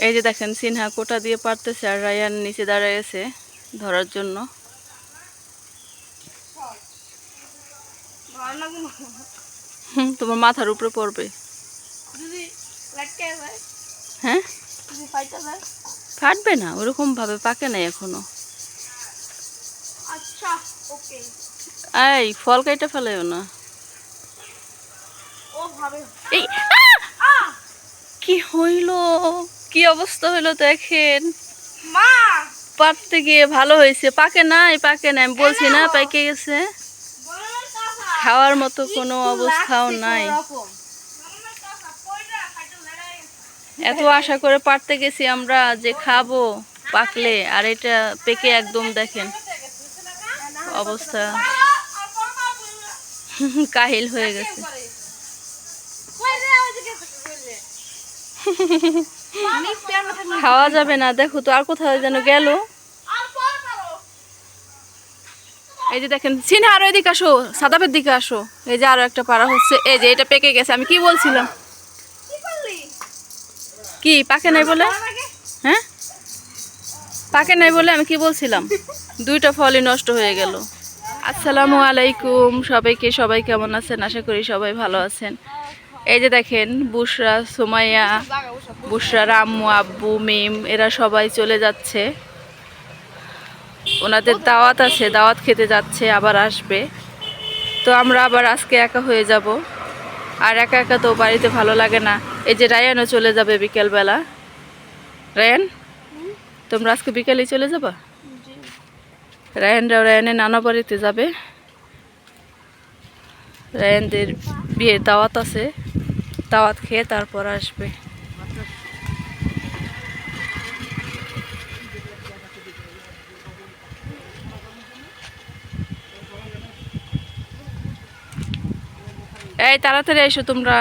এই যে দেখেন সিনহা কোটা দিয়ে পারতেছে আর রায়ান নিচে দাঁড়ায় আছে ধরার জন্য। তোমার মাথার উপরে পড়বে। হ্যাঁ, ফাটবে না, ওরকম ভাবে পাকে নাই এখনো। এই ফল কাইটা ফেলাইও না। এই কি হইল, কি অবস্থা হইলো দেখেন। পাকতে গিয়ে ভালো হয়েছে, পাকে নাই পাকে নাই, আমি বলছি না পাকে গেছে। খাওয়ার মতো কোনো অবস্থাও নাই। এত আশা করে পারতে গেছি আমরা যে খাবো পাকলে, আর এটা পেকে একদম দেখেন অবস্থা কাহিল হয়ে গেছে। খাওয়া যাবে না, দেখো তো আর কোথাও যেন গেল। এই যে দেখেন সিনহা, আরো এদিকে আসো, সাদাবের দিকে আসো। এই যে আরো একটা পাড়া হচ্ছে, এই যে এটা পেকে গেছে। আমি কি বলছিলাম, কি পাকে নাই বলে? হ্যাঁ, পাকে নাই বলে আমি কি বলছিলাম? দুইটা ফলই নষ্ট হয়ে গেল। আসসালামু আলাইকুম সবাইকে, সবাই কেমন আছেন? আশা করি সবাই ভালো আছেন। এই যে দেখেন বুশরা, সুমাইয়া, বুশরার আম্মু, আব্বু, মিম এরা সবাই চলে যাচ্ছে। ওনাদের দাওয়াত আছে, দাওয়াত খেতে যাচ্ছে, আবার আসবে। তো আমরা আবার আজকে একা হয়ে যাব। আর একা একা তো বাড়িতে ভালো লাগে না। এই যে রায়ানও চলে যাবে বিকেলবেলা। রায়ান, তোমরা আজকে বিকেলেই চলে যাবা? রায়ানের নানা বাড়িতে যাবে। রায়ানদের বিয়ের দাওয়াত আছে, দাওয়াত খেয়ে তারপর আসবে। এই তাড়াতাড়ি এসো তোমরা।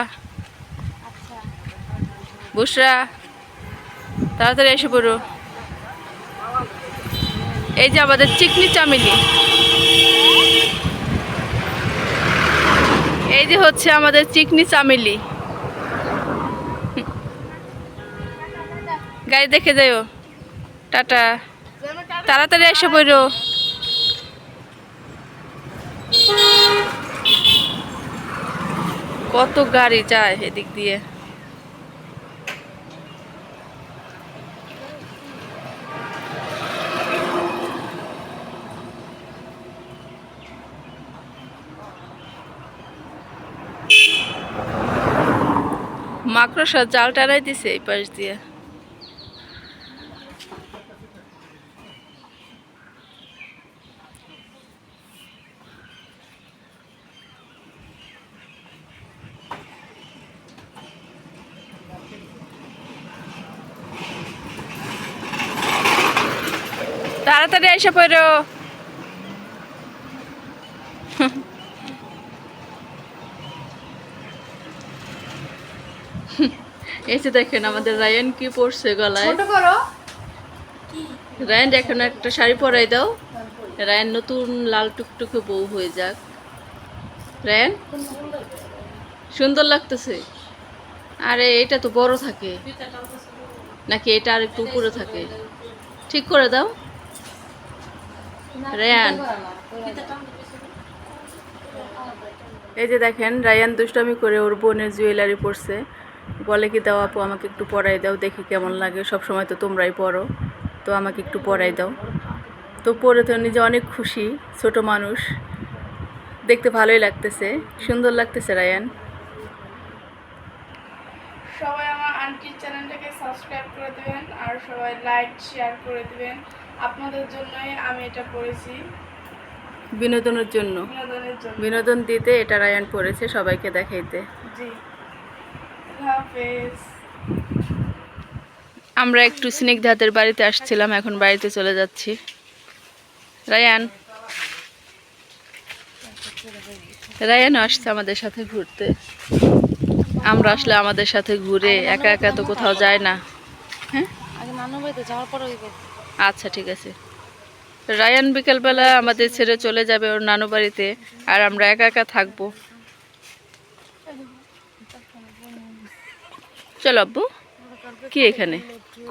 বুশরা, তাড়াতাড়ি এসে পড়ো। এই যে আমাদের চিকনি চামেলি, এই যে হচ্ছে আমাদের চিকনি চামেলি। গাড়ি দেখে যাও, টাটা। তাড়াতাড়ি এসে পড়ো। কত গাড়ি যায় এদিক দিয়ে। মাকড়সা জাল টানাই দিছে এই পাশ দিয়ে। তাড়াতাড়ি এসে পড়ো। এসে দেখেন আমাদের রায়ান কি পরছে গলায়। রায়ান এখন একটা শাড়ি পরাই দাও। রায়ান নতুন লাল টুকটুকে বউ হয়ে যাক। রায়ান সুন্দর লাগতেছে। আরে এটা তো বড় থাকে নাকি এটা আর একটু উপরে থাকে? ঠিক করে দাও রায়ান। এই যে দেখেন রায়ান দুষ্টামি করে ওর বোনের জুয়েলারি পরছে। বলে কি, দাও আপু আমাকে একটু পরাই দাও, দেখি কেমন লাগে, সব সময় তো তোমরাই পরো, তো আমাকে একটু পরাই দাও। তো পরে তো নিজে অনেক খুশি, ছোট মানুষ, দেখতে ভালোই লাগতেছে, সুন্দর লাগতেছে রায়ান। সবাই আমার আন্টির চ্যানেলটাকে সাবস্ক্রাইব করে দেবেন আর সবাই লাইক শেয়ার করে দিবেন। আপনাদের জন্যই আমি এটা করেছি, বিনোদনের জন্য, বিনোদন দিতে এটা রায়ান পড়েছে সবাইকে দেখাইতে। জি, হাফেজ। আমরা একটু স্নিগ্ধাদের বাড়িতে আসছিলাম, এখন বাড়িতে চলে যাচ্ছি। রায়ান, রায়ান আসছে আমাদের সাথে ঘুরতে। আমরা আসলে আমাদের সাথে ঘুরে, একা একা তো কোথাও যায় না। হ্যাঁ, আচ্ছা ঠিক আছে। রায়ান বিকেলবেলা আমাদের ছেড়ে চলে যাবে ওর নানু বাড়িতে, আর আমরা একা একা থাকবো। চলো আব্বু। কি এখানে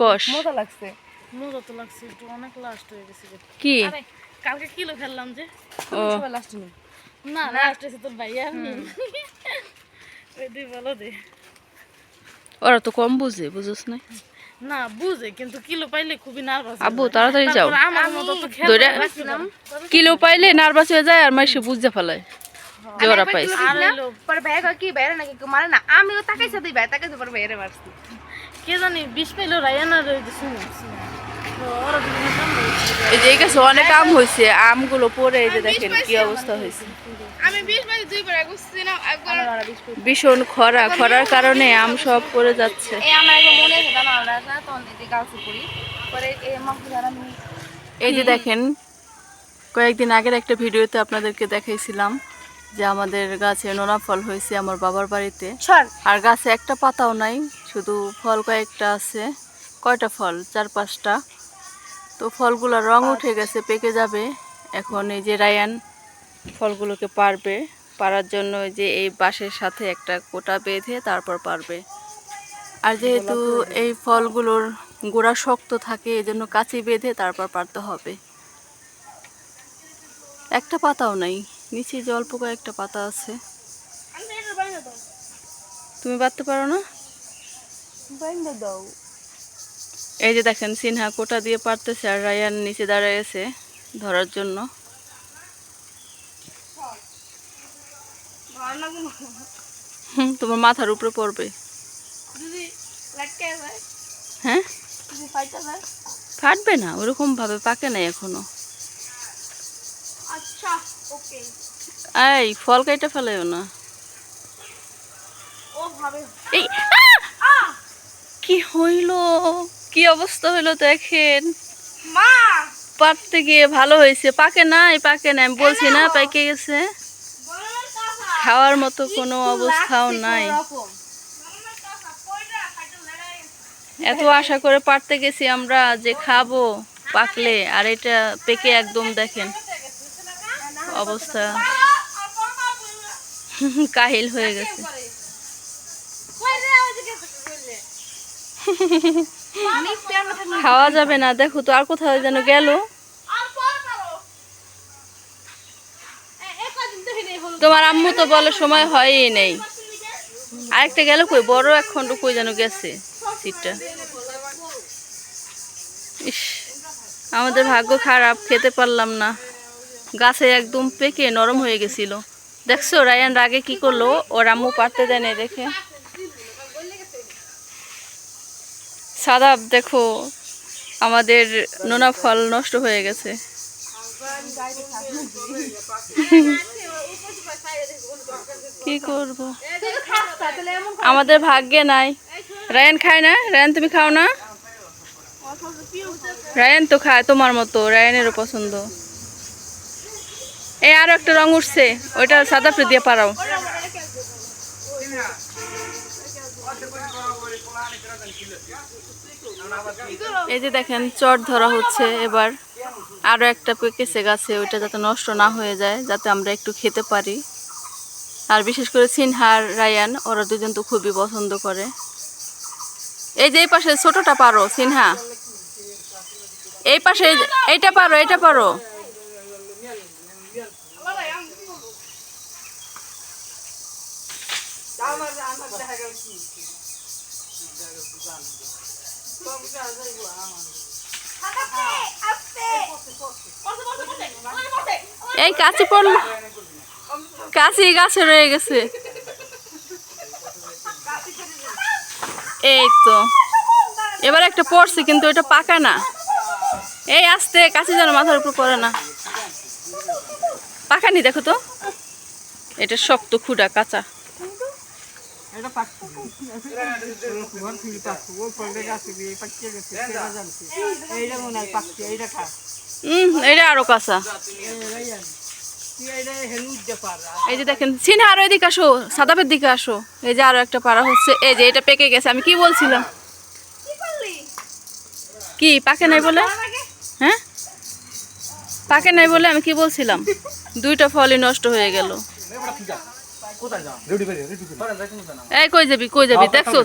কষ মজা লাগছে। মজা তো লাগছে একটু, অনেক লাস্ট হয়ে গেছে। কি আরে কালকে কিলো খেললাম যে। ও সবাই লাস্টে নেই। না লাস্ট হয়েছে তোর ভাই আমি। ওই দুই বলো দে। ওরা তো কম বুঝে, বুঝোস না? না বুঝে কিন্তু কিলো পাইলে খুবই নার্ভাস। আব্বু তাড়াতাড়ি যাও। আমার মতো তো দৌড়ে খেলতে কিলো পাইলে নার্ভাস হয়ে যায় আর মাইসে বুঝতে ফেলায় যে ওরা পাইছে। আর হইলো পরে ভাই কয় কি বাইরে নাকি কেউ মারে না, আমিও তাকাইছে দুই ভাই তাকাইছে পরে বাইরে মারছি। কে জানি 20 পাইলো রায়ানা রয়ে শুনে তো ওরা দুজনে কামড়ে এই যে এই গাছে অনেক আম হয়েছে, আমগুলো পরে এই যে দেখেন কি অবস্থা হয়েছে। আমি 20 বাজে দুই বার গুছছি না একবার। ভীষণ খরার কারণে আম সব পড়ে যাচ্ছে। এই আমার একবার মনে আছে না, আমরা না তখন এই গাছে পড়ি পরে এই মাহফুজার আমি এই যে দেখেন কয়েকদিন আগের একটা ভিডিওতে আপনাদেরকে দেখাইছিলাম যে আমাদের গাছে নোনা ফল হয়েছে আমার বাবার বাড়িতে, সর আর গাছে একটা পাতাও নাই, শুধু ফল কয়েকটা আছে। কয়টা ফল? 4-5টা। তো ফলগুলোর রং উঠে গেছে, পেকে যাবে। এখন এই যে রায়ান ফলগুলোকে পারার জন্য ওই যে এই বাঁশের সাথে একটা কোটা বেঁধে তারপর পারবে। আর যেহেতু এই ফলগুলোর গোড়া শক্ত থাকে এই জন্য কাঁচি বেঁধে তারপর পারতে হবে। একটা পাতাও নাই, নিচে যে অল্প কয়েকটা পাতা আছে। তুমি পারতে পারো না? বাইন্দা দাও। এই যে দেখেন সিনহা কোটা দিয়ে পারতেছে আর রায়ান নিচে দাঁড়াইছে ধরার জন্য। তোমার মাথার উপরে পড়বে। যদি লাটকে যায় হ্যাঁ, যদি ফাইটা যায়। ফাটবে না, ওরকম ভাবে পাকে নাই এখনো। আচ্ছা ওকে। এই ফল কাইটা ফেলাইও না। ও ভাবে এই কি হইল, কি অবস্থা হইলো দেখেন। মা পারতে গিয়ে ভালো হয়েছে, পাকে নাই আমি বলছি না পাকে গেছে। বললাম কাকা খাওয়ার মতো কোনো অবস্থাও নাই। রকম কাকা কইরা ফাইটা লাগাই। এত আশা করে পারতে গেছি আমরা যে খাবো পাকলে, আর এটা পেকে একদম দেখেন অবস্থা কাহিল হয়ে গেছে। খাওয়া যাবে না, দেখো তো আর কোথাও যেন গেল। তোমার আম্মু তো বলে সময় হয়ই নেই। আরেকটা গেল কই, বড় এক খন্ড কই যেন গেছে সিটটা। ইস, আমাদের ভাগ্য খারাপ, খেতে পারলাম না। গাছে একদম পেকে নরম হয়ে গেছিল। দেখছো রায়ান রাগে কি করলো, ওর আম্মু পারতে দেয় না দেখে। সাদাব দেখো আমাদের নোনা ফল নষ্ট হয়ে গেছে। কি করব, আমাদের ভাগ্যে নাই। রায়ান খায় না? রায়ান তুমি খাও না? রায়ান তো খায় তোমার মতো, রায়ানেরও পছন্দ। এই আরো একটা রং উঠছে, ওইটা সাদা ফ্রি দিয়ে পারাও। এই যে দেখেন চট ধরা হচ্ছে এবার। আরো একটা পেকেছে গাছে, ওইটা যাতে নষ্ট না হয়ে যায়, যাতে আমরা একটু খেতে পারি। আর বিশেষ করে সিনহা আর রায়ান, ওরা দুজন তো খুবই পছন্দ করে। এই যে এই পাশে ছোটটা পারো সিনহা, এই পাশে এইটা পারো, এটা পারো। এই কাছে পড়লো, কাছে গাছে রয়ে গেছে। এই তো এবার একটা পড়ছে কিন্তু এটা পাকা না। এই আস্তে, কাছে যেন মাথার উপর পড়ে না। পাকানি দেখো তো, এটা শক্ত খুঁড়া কাঁচা। এটা আরো কাঁচা। এই যে দেখেন সিনহা আরো এদিকে আসো, সাদাপের দিকে আসো। এই যে আরো একটা পাড়া হচ্ছে, এই যে এটা পেকে গেছে। আমি কি বলছিলাম, কি পাকে নাই বলে? হ্যাঁ, পাকে নাই বলে আমি কি বলছিলাম? দুইটা ফলই নষ্ট হয়ে গেল। এই কই যাবি দেখছো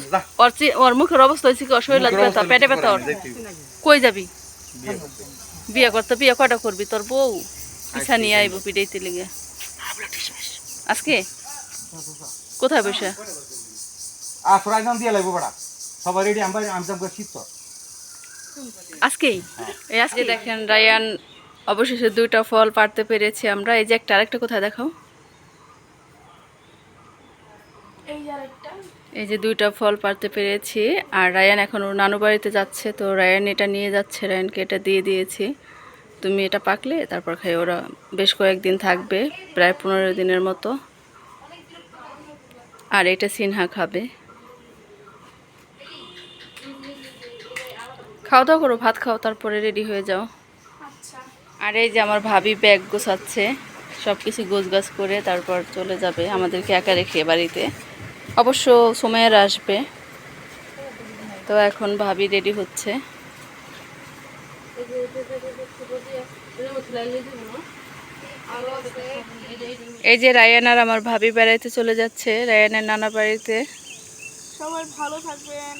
ওর মুখের অবস্থা হয়েছে কি শরীর লাগবে তা পেটে ব্যথা ওর কই যাবি বিয়ে করতে বিয়ে কয়টা করবি তোর বউ পিছা নিয়ে আইব পিড়াইতে লেগে আজকে কোথায় বসে আজকেই এই আজকে দেখেন রায়ান অবশেষে 2টা ফল পাড়তে পেরেছি আমরা এই যে একটা আরেকটা কোথায় দেখাও এই যে আরেকটা এই যে 2টা ফল পাড়তে পেরেছি আর রায়ান এখন ওর নানু বাড়িতে যাচ্ছে তো রায়ান এটা নিয়ে যাচ্ছে রায়ানকে এটা দিয়ে দিয়েছি তুমি এটা পাকলে তারপর খাই ওরা বেশ কয়েকদিন থাকবে প্রায় 15 দিনের মতো আর এটা সিনহা খাবে খাওয়া দাওয়া করো ভাত খাও তারপরে রেডি হয়ে যাও আচ্ছা আর এই যে আমার ভাবি ব্যাগ গোছাচ্ছে সব কিছু গোছগাছ করে তারপর চলে যাবে আমাদেরকে একা রেখে বাড়িতে অবশ্য সময়ের আসবে তো এখন ভাবি রেডি হচ্ছে এই যে রায়ান আর আমার ভাবি বেড়াইতে চলে যাচ্ছে রায়ানের নানা বাড়িতে সবাই ভালো থাকবেন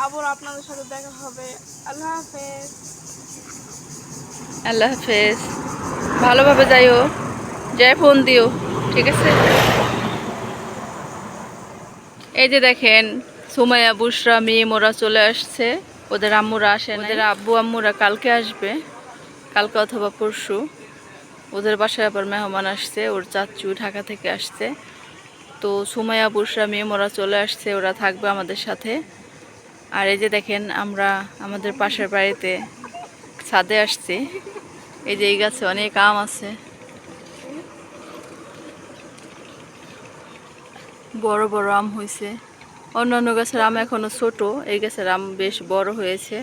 আবার আপনাদের সাথে দেখা হবে আল্লাহ হাফেজ আল্লাহ হাফেজ ভালোভাবে যাইও যাই ফোন দিও ঠিক আছে এই যে দেখেন সুমাইয়া বুশরা মিম ওরা চলে আসছে ওদের আম্মুরা আসে ওদের আব্বু আম্মুরা কালকে আসবে কালকে অথবা পরশু ওদের বাসায় আবার মেহমান আসছে ওর চাচু ঢাকা থেকে আসছে তো সুমাইয়া বুশরা মিম ওরা চলে আসছে ওরা থাকবে আমাদের সাথে আর এই যে দেখেন আমরা আমাদের পাশের বাড়িতে ছাদে আসছি এই যে এই গাছে অনেক আম আছে বড় বড় আম হয়েছে অন্যান্য গাছের আম এখনো ছোট এই গাছের আম বেশ বড় হয়েছে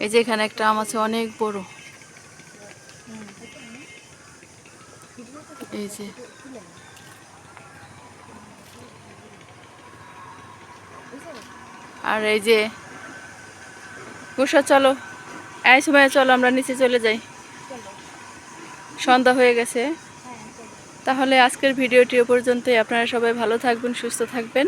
এই যে এখানে একটা আম আছে অনেক বড় এই যে আর এই যে বসা চলো এই সময় চলো আমরা নিচে চলে যাই সন্ধ্যা হয়ে গেছে তাহলে আজকের ভিডিওটি পর্যন্তই আপনারা সবাই ভালো থাকবেন সুস্থ থাকবেন